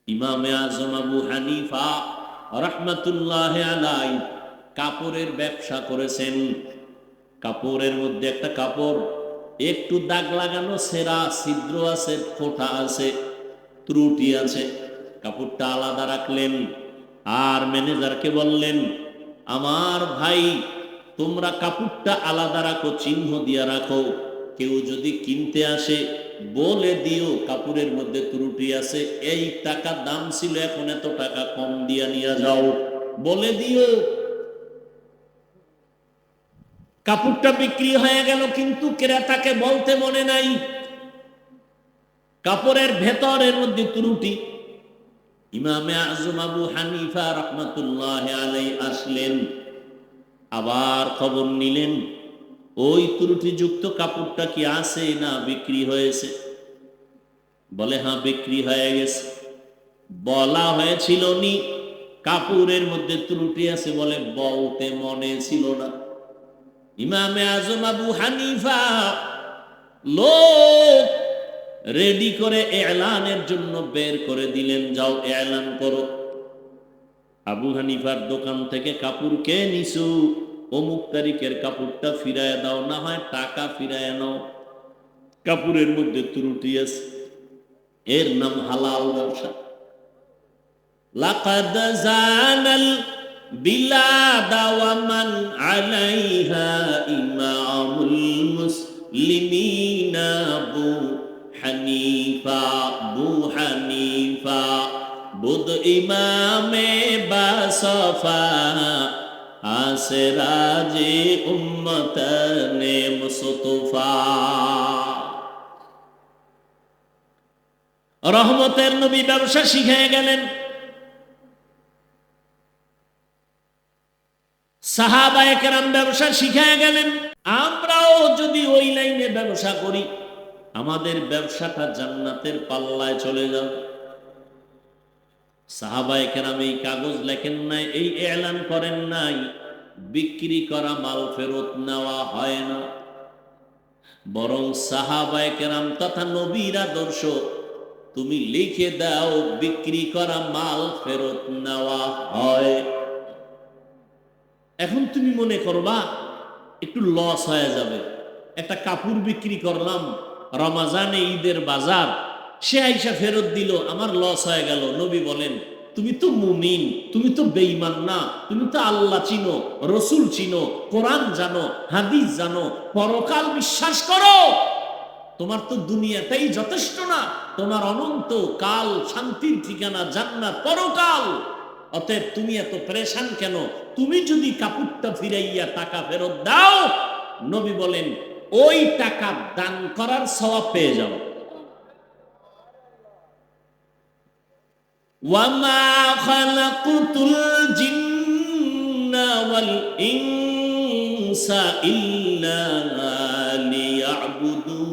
ইমামে আজম আবু হানিফা রাহমাতুল্লাহি আলাইহি কাপড়ের ব্যবসা করেছেন। কাপড়ের মধ্যে একটা কাপড় একটু দাগ লাগানো, ছেঁড়া, ছিদ্র আছে, ফোঁটা আছে, ত্রুটি আছে, কাপড়টা আলাদা রাখলেন। আর ম্যানেজারকে বললেন, আমার ভাই, তোমরা কাপড়টা আলাদা রাখো, চিহ্ন দিয়া রাখো, কেউ যদি কিনতে আসে বলে দিও কাপড়ের মধ্যে ত্রুটি আছে, এই টাকা দাম ছিল, এখন এত টাকা কম দিয়া নিয়ে যাও, বলে দিও। কাপড়টা বিক্রি হয়ে গেল, কিন্তু ক্রেতাকে বলতে মনে নাই কাপড়ের ভেতরের মধ্যে ত্রুটি। ইমামে আজম আবু হানিফা রাহমাতুল্লাহি আলাইহি আসলেন, আবার খবর নিলেন, ওই ত্রুটিযুক্ত কাপড়টা কি আছে না বিক্রি হয়েছে? বলে, হ্যাঁ, বিক্রি হয়ে গেছে। বলা হয়েছিল নি কাপড়ের মধ্যে ত্রুটি আছে? বলে, বলতে মনে ছিল না। ইমামে আজম আবু হানিফা লোক রেডি করে এলানের জন্য বের করে দিলেন, যাও এলান করো, আবু হানিফার দোকান থেকে কাপড় কে নিছু, অমুক তারিখের কাপড়টা ফিরায় দাও, না হয় টাকা ফিরায় নাও, কাপড়ের মধ্যে ত্রুটি আছে। এর নাম হালাল ব্যবসা। লাকাদ জানাল বিলাদা ওয়া মান আলাইহা ইমামুল মুসলিমিনা আবু হানিফা বুধ ইমামে বাসফা আসরাজে উম্মতনে মুস্তফা। রহমতের নবী ব্যবসা শিখে গেলেন, সাহাবায়ে কেরাম ব্যবসা শিখে গেলেন। আমরাও যদি ওই লাইনে ব্যবসা করি, আমাদের ব্যবসাটা জান্নাতের পাল্লায় চলে যাবে। সাহাবায়ে কেরাম এই কাগজ লেখেন নাই, এই এলান করেন নাই, বিক্রি করা মাল ফেরত নেওয়া হয় না। বরং সাহাবায়ে কেরাম তথা নবীর আদর্শ, তুমি লিখে দাও, বিক্রি করা মাল ফেরত নেওয়া হয়। এখন তুমি মনে করবা একটু লস হয়ে যাবে, একটা কাপড় বিক্রি করলাম রমাজানে, ঈদের বাজার, সে আইসা ফেরত দিল, আমার লস হয়ে গেল। নবী বলেন, তুমি তো মুমিন, তুমি তো বেঈমান না, তুমি তো আল্লাহ চিনো, রসুল চিনো, কোরআন জানো, হাদিস জানো, পরকাল বিশ্বাস করো, তোমার তো দুনিয়াটাই যথেষ্ট না, তোমার অনন্ত কাল শান্তির ঠিকানা জান্নাত পরকাল, অতএব তুমি এত পরেশান কেন? তুমি যদি কাপড়টা ফিরাইয়া টাকা ফেরত দাও, নবী বলেন ওই টাকা দান করার সওয়াব পেয়ে যাও। ওয়ামা খালাকুতুল জিন্না ওয়াল ইনসা ইল্লা লিয়াবুদুন।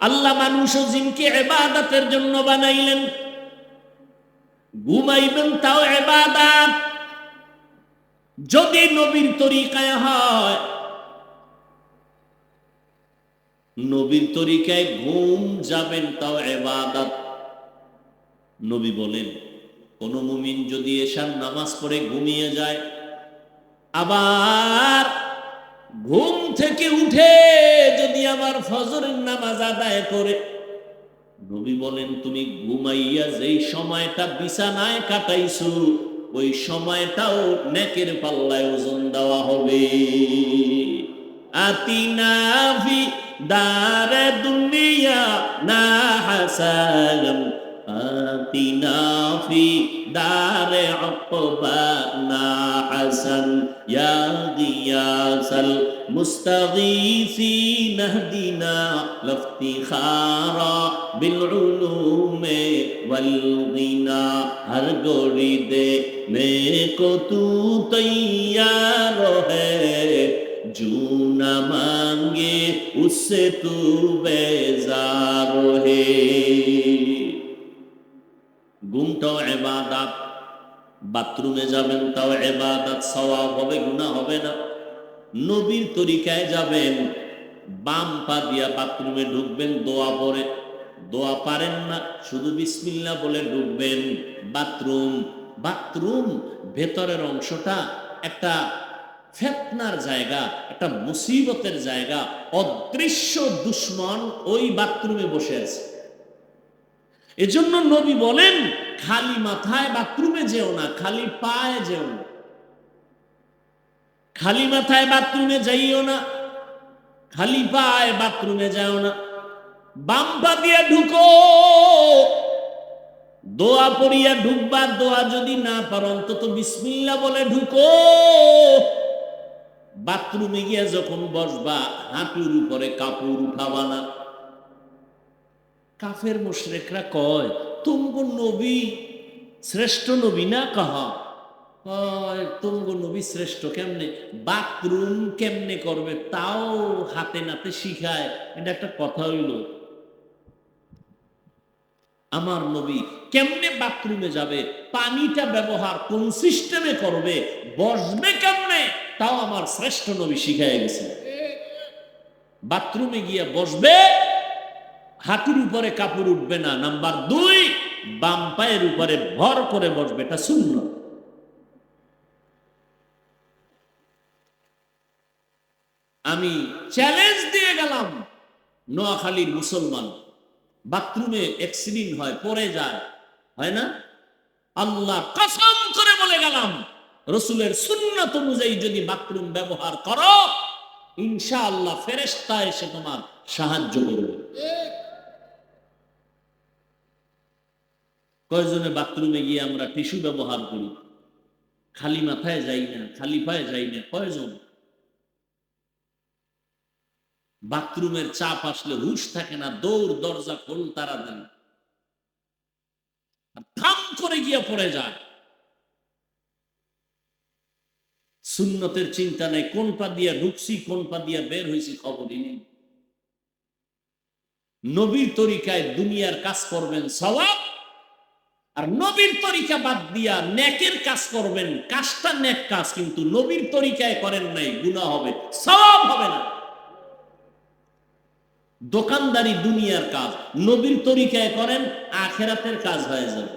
আল্লাহ মানুষ ও জিনকে ইবাদতের জন্য বানাইলেন। ঘুমাইবেন তাও ইবাদত, যদি নবীর তরিকায় হয়, নবীর তরিকায় ঘুম যাবেন তাও ইবাদত। নবী বলেন, কোন মুমিন যদি এশার নামাজ পড়ে ঘুমিয়ে যায়, আবার ঘুম থেকে উঠে যদি আবার ফজরের নামাজ আদায় করে, নবী বলেন তুমি ঘুমাইয়া যেই সময়টা বিছানায় কাটাইছো, ওই সময়টাও নেকের পাল্লায় ওজন দেওয়া হবে। আতিনা ফি দারে দুনিয়া না হাসান, আতিনা ফি দারে উকবা না হাসান, ইয়া গিয়াসাল মুস্তাগীসিন ইহদিনা লফতিখারা বিল উলুমে ওয়াল গিনা। হর গোড়ি দে মে কো তু তৈয়ার হ্যায়, জু না মাঙ্গে উসসে তু বেজার হে। ঘুমটাও ইবাদত, বাথরুমে যাবেন তাও ইবাদত, সওয়াব হবে, গুনাহ হবে না। নবীর তরিকায় যাবেন, বাম পা দিয়া বাথরুমে ঢুকবেন দোয়া পরে, দোয়া পারেন না শুধু বিসমিল্লাহ বলে ঢুকবেন। বাথরুম ভেতরের অংশটা একটা ফিতনার জায়গা, একটা মুসিবতের জায়গা। অদৃশ্য দুশ্মন ওই বাথরুমে বসে আছে। এজন্য নবী বলেন খালি মাথায় বাথরুমে যেও না, খালি পায়ে যেও না। খালি মাথায় বাথরুমে যাইও না, খালি পায়ে বাথরুমে যাও না। বাম পা দিয়ে ঢুকো, দোয়া পড়িয়া ঢুকবা। দোয়া যদি না পারো অন্তত বিসমিল্লাহ বলে ঢুকো। বাথরুমে গিয়া যখন বসবা হাঁটুর উপরে কাপড় উঠাবা না। কাফের মুশরিকরা কয় তুমগো নবী শ্রেষ্ঠ নবী না? কাহা তুমগো নবী শ্রেষ্ঠ কেমনে? বাথরুম কেমনে করবে তাও হাতে নাতে শিখায়। এটা একটা কথা হইল? আমার নবী কেমনে বাথরুমে যাবে, পানিটা ব্যবহার কোন সিস্টেমে করবে, বসবে কেমনে, তাও আমার শ্রেষ্ঠ নবী শিখায় গেছে। বাথরুমে গিয়ে বসবে, হাঁটুর উপরে কাপড় উঠবে না। নাম্বার 2, বাম পায়ের উপরে ভর করে বসবে, এটা সুন্নাত। আমি চ্যালেঞ্জ দিয়ে গেলাম, নোয়াখালীর মুসলমান বাথরুমে অ্যাক্সিডেন্ট হয়, পড়ে যায়, হয় না? আল্লাহ কসম করে বলে গেলাম, রসুলের সুন্নাত অনুযায়ী যদি বাথরুম ব্যবহার করো ইনশাআল্লাহ ফেরেশতা এসে তোমার সাহায্য করবে। কয়জনে বাথরুমে গিয়ে আমরা টিস্যু ব্যবহার করি? খালি মাথায় যাই না, খালি পায়ে যাই না। কয়জন? বাথরুমের চাপ আসলে হুঁশ থাকে না, দৌড় দরজা খোল তাড়াতাড়ি, ধাম করে গিয়ে পড়ে যায়। সুন্নতের চিন্তা নেই, কোন পা দিয়া ঢুকছি কোন পা দিয়া বের হয়েছি খবরই নেই। নবীর তরিকায় দুনিয়ার কাজ করবেন সওয়াব, আর নবীর তরিকা বাদ দিয়া নেকের কাজ করবেন, কাজটা নেক কাজ, কিন্তু নবীর তরিকায় করেন নাই গুনাহ হবে, সওয়াব হবে না। দোকানদারি দুনিয়ার কাজ, নবীর তরিকায় করেন আখেরাতের কাজ হয়ে যাবে।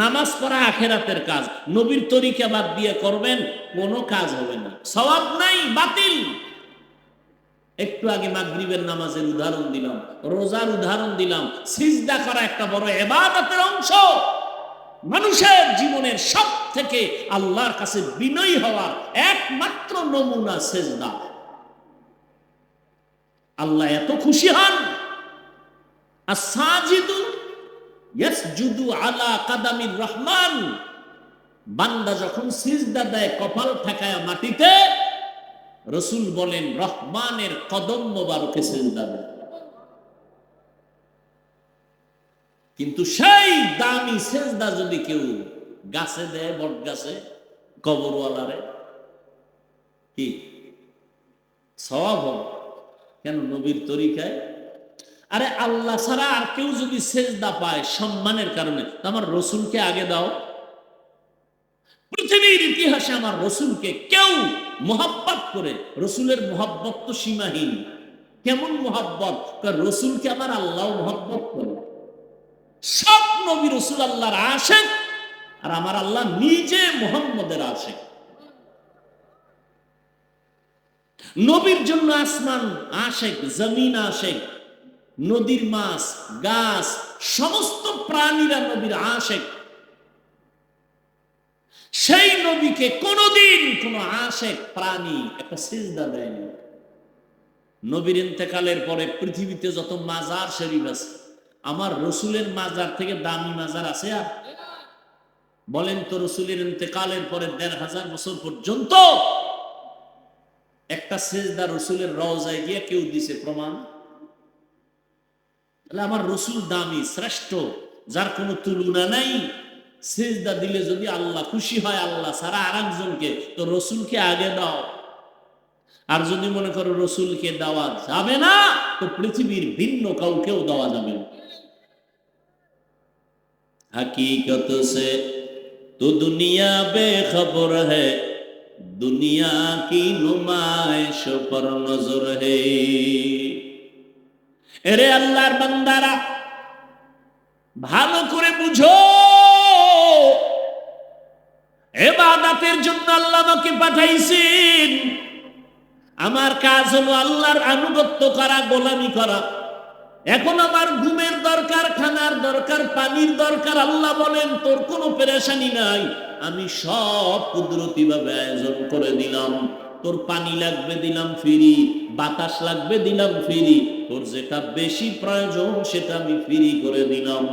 নামাজ পড়া আখেরাতের কাজ, নবীর তরিকা বাদ দিয়ে করবেন কোনো কাজ হবে না, সওয়াব নাই, বাতিল। একটু আগে মাগরিবের নামাজের উদাহরণ দিলাম, রোজার উদাহরণ দিলাম। সিজদা করা একটা বড় ইবাদতের অংশ। মানুষের জীবনের সব থেকে আল্লাহর কাছে বিনয়ী হওয়ার একমাত্র নমুনা সিজদা। আল্লাহ এত খুশি হন, আস-সাজিদু ইয়াসজুদু আলা কাদামির রহমান। বান্দা যখন সিজদা দেয় কপাল ঠেকায় মাটিতে, রাসূল বলেন রহমানের কদম মোবারকে সিজদা দেয়। কিন্তু সেই দামি সিজদা যদি কেউ গাছে দেয়, বট গাছে, কবরওয়ালারে, কি সওয়াব হবে? কেন? নবীর তরিকায়। আরে আল্লাহ ছাড়া আর কেউ যদি সেজদা পায় সম্মানের কারণে, আমার রসুলকে আগে দাও। পৃথিবীর ইতিহাসে আমার রসুলকে কেউ মোহাব্বত করে, রসুলের মোহাব্বত তো সীমাহীন। কেমন মোহাব্বত? রসুলকে আমার আল্লাহ মোহাব্বত করে। সব নবী রসুল আল্লাহর আশিক, আর আমার আল্লাহ নিজে মুহাম্মদের আশিক। নবীর জন্য আসমান আশিক, জমিন আশিক, নদীর মাছ, গাছ, সমস্ত প্রাণীরা নবীর আশিক। সেই নবীকে কোনদিন কোন আশিক প্রাণী একটা সিজদা দেয়নি। নবীর ইন্তেকালের পরে পৃথিবীতে যত মাজার শরীফ আছে, আমার রসুলের মাজার থেকে দামি মাজার আছে? আর বলেন তো, রসুলের ইন্তেকালের পরে ১৫০০ বছর পর্যন্ত একটা সিজদা রসুলের রওজায় গিয়ে কেউ দিছে প্রমাণ? তাহলে আমার রসুল দামি, শ্রেষ্ঠ, যার কোনো তুলনা নাই। সিজদা দিলে যদি আল্লাহ খুশি হয় আল্লাহ ছাড়া আর একজনকে, তো রসুলকে আগে দাও। আর যদি মনে করো রসুলকে দেওয়া যাবে না, তো পৃথিবীর ভিন্ন কাউকেও দেওয়া যাবে না। हकीकत से तो दुनिया बेखबर है, दुनिया की नुमाइश पर नजर है। এরে আল্লাহর বান্দারা, ভালো করে বুঝো, ইবাদতের জন্য আল্লাহ আমাকে পাঠাইছেন। আমার কাজ হলো আল্লাহর আনুগত্য করা, গোলামি করা। এখন আমার ঘুমের দরকার, খানার দরকার, পানির দরকার। আল্লাহ বলেন তোর কোনো পেরেশানি নাই, আমি সব কুদরতি ভাবে আয়োজন করে দিলাম। তোর পানি লাগবে দিলাম ফ্রি, বাতাস লাগবে দিলাম ফ্রি, তোর যেটা বেশি প্রয়োজন সেটা আমি ফ্রি করে দিলাম।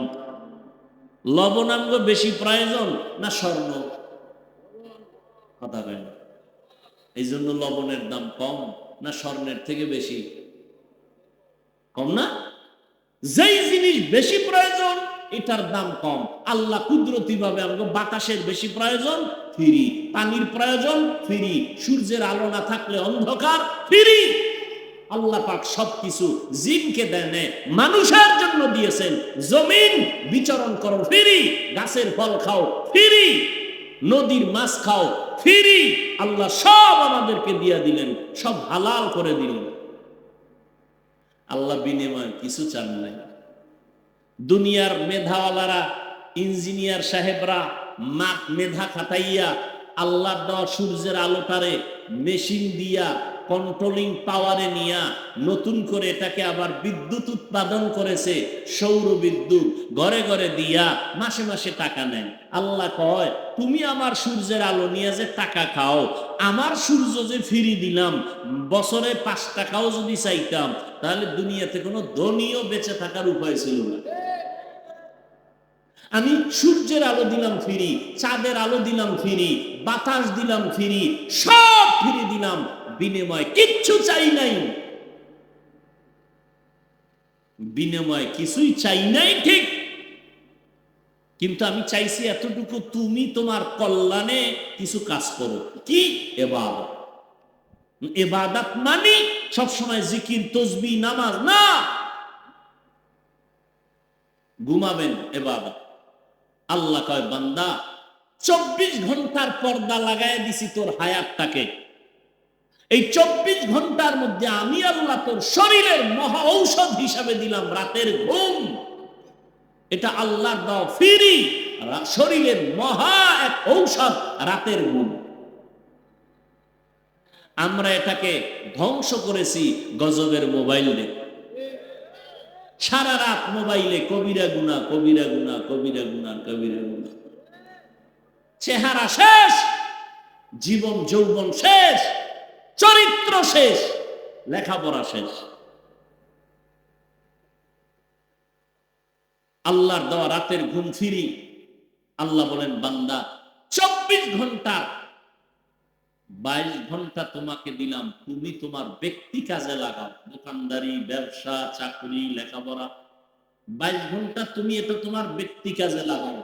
লবণাঙ্গ বেশি প্রয়োজন না স্বর্ণ? কথা বলেন। এই জন্য লবণের দাম কম না স্বর্ণের থেকে বেশি? কম না? যেই জিনিস বেশি প্রয়োজন এটার দাম কম। আল্লাহ কুদরতি ভাবে আমাকে বাতাসের বেশি প্রয়োজন ফ্রি, পানির প্রয়োজন ফ্রি, সূর্যের আলো না থাকলে অন্ধকার ফ্রি। আল্লাহ পাক সবকিছু জিনকে দেন, মানুষের জন্য দিয়েছেন। জমিন বিচরণ করো ফ্রি, গাছের ফল খাও ফ্রি, নদীর মাছ খাও ফ্রি। আল্লাহ সব আমাদেরকে দিয়ে দিলেন, সব হালাল করে দিলেন। আল্লাহ বিনিময় কিছু চান নাই। দুনিয়ার মেধাওয়ালারা, ইঞ্জিনিয়ার সাহেবরা মেধা খাটাইয়া আল্লাহর দেওয়া সূর্যের আলোটারে মেশিন দিয়া কন্ট্রোলিং পাওয়ারে নিয়া নতুন করে এটাকে আবার বিদ্যুৎ উৎপাদন করেছে, সৌর বিদ্যুৎ ঘরে ঘরে দিয়া মাসে মাসে টাকা নেয়। আল্লাহ কয় তুমি আমার সূর্যের আলো নিয়ে যে টাকা খাও, আমার সূর্য যে ফ্রি দিলাম, বছরে 5 টাকাও যদি চাইতাম তাহলে দুনিয়াতে কোনো ধনীও বেঁচে থাকার উপায় ছিল না। আমি সূর্যের আলো দিলাম ফ্রি, চাঁদের আলো দিলাম ফ্রি, বাতাস দিলাম ফ্রি, সব ফ্রি দিলাম, বিনিময় কিচ্ছু চাই নাই। বিনিময় কিছুই চাই নাই ঠিক, কিন্তু আমি চাইছি এতটুকু, তুমি তোমার কল্যাণে কিছু কাজ করো। কি? ইবাদত। ইবাদত মানে সবসময় জিকির, তসবিহ, নামাজ না। ঘুমাবেন ইবাদত। আল্লাহ কয় বান্দা 24 ঘন্টার পর্দা লাগায় দিছি তোর হায়াতটাকে। এই 24 ঘন্টার মধ্যে আমি আল্লাহ তোর শরীরের মহা ঔষধ হিসাবে দিলাম রাতের ঘুম। এটা আল্লাহর দেওয়া ফ্রি শরীরের মহা এক ঔষধ, রাতের ঘুম। আমরা এটাকে ধ্বংস করেছি গজবের মোবাইল দিয়ে। সারা রাত মোবাইলে কবিরা গুনাহ, কবিরা গুনাহ, কবিরা গুনাহ, কবিরা গুনাহ। চেহারা শেষ, জীবন যৌবন শেষ, চরিত্র শেষ, লেখাপড়া শেষ। আল্লাহর দেওয়া রাতের ঘুম ফিরি। আল্লাহ বলেন বান্দা 24 ঘন্টা, 22 ঘন্টা তোমাকে দিলাম, তুমি তোমার ব্যক্তি কাজে লাগাও। দোকানদারি, ব্যবসা, চাকরি, লেখাপড়া। 22 ঘন্টা তুমি এটা তোমার ব্যক্তি কাজে লাগাও।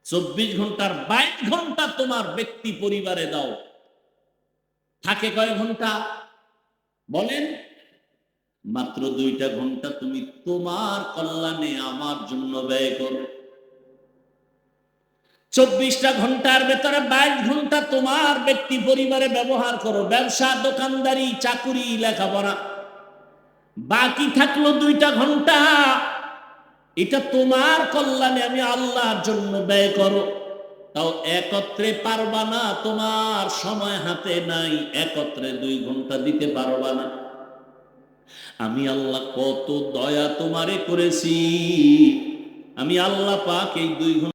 24 ঘন্টার 22 ঘন্টা তোমার ব্যক্তি পরিবারে দাও। থাকে কয় ঘন্টা বলেন? মাত্র 2টা ঘন্টা তুমি তোমার কল্যাণে আমার জন্য ব্যয় করো। 24টা ঘন্টার ভেতরে 22 ঘন্টা তোমার ব্যক্তি পরিবারে ব্যবহার করো, ব্যবসা, দোকানদারি, চাকুরি, লেখাপড়া। বাকি থাকলো 2টা ঘন্টা, এটা তোমার কল্যাণে আমি আল্লাহর জন্য ব্যয় করো। তাও একত্রে পারবা না, তোমার সময় হাতে নাই, একত্রে 2 ঘন্টা দিতে পারবা না। আমি আল্লাহ কত দয়া তোমারে করেছি। আমি আল্লাহ পাক এই 2 ঘন্টা